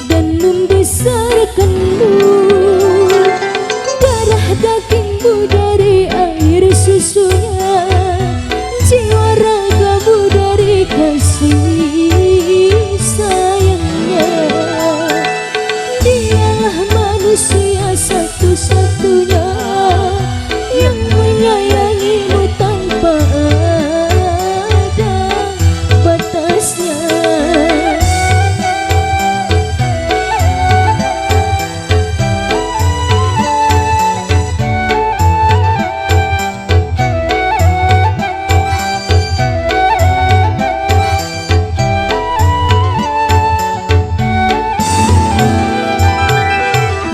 dan membesarkanmu. Darah dagingmu dari air susunya, jiwa ragamu dari kasih sayangnya. Dialah manusia satu-satunya yang menyayangimu tanpa ada batasnya.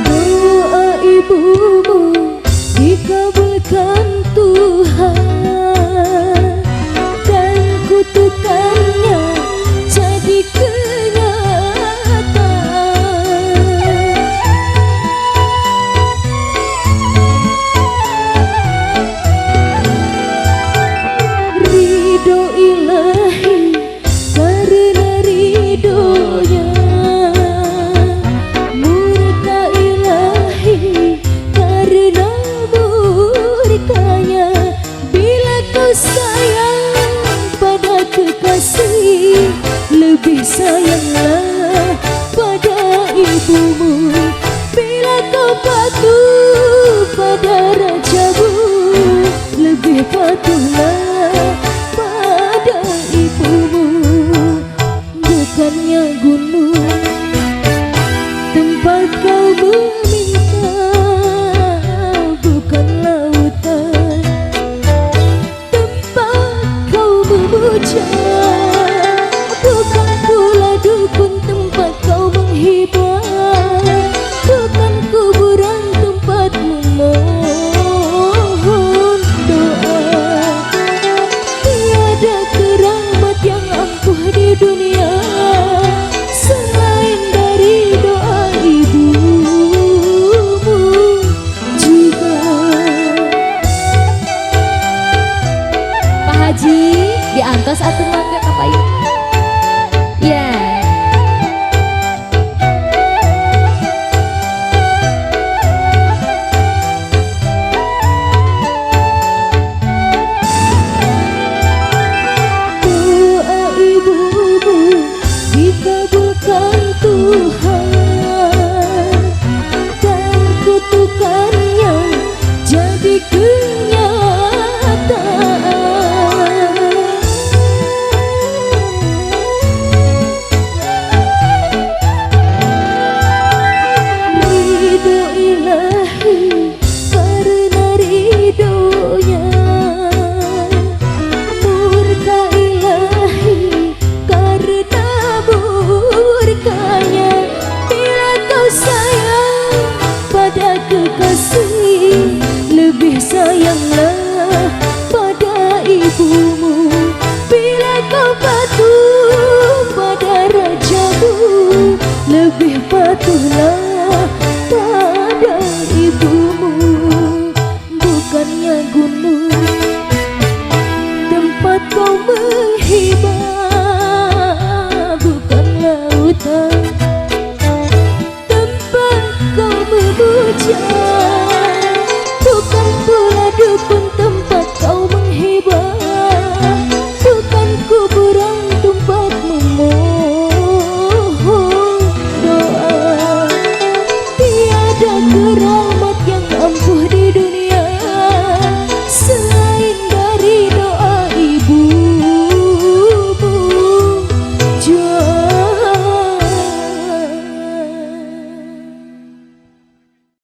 Doa ibumu dikabulkan Tuhan, dan kutukannya jadi kenyataan. Ridho ilahi karena ridhonya, murka ilahi karena murkanya. Bila kau sayang pada kekasih, lebih sayanglah pada ibumu. Bila kau patuh pada rajamu, lebih patuhlah pada ibumu. Bukannya gunung tempat kau meminta, bukan lautan tempat kau memuja, bukan pula dukun tempat kau menghibah, bukan kuburan tempat memohon doa. Tiada keramat yang ampuh di dunia selain dari doa ibumu juga. Pak Haji diantos atuh mangga apa ya? Ya. Doa ibumu dikabulkan Tuhan, dan kutukannya jadi kenyataan. Ridho ilahi karena ridhonya, murka ilahi karena murkanya. Bila kau sayang pada kekasih, lebih sayanglah pada ibumu. Bila kau patuh pada rajamu, lebih patuhlah pada ibumu. Bukannya gunung tempat kau menghibah,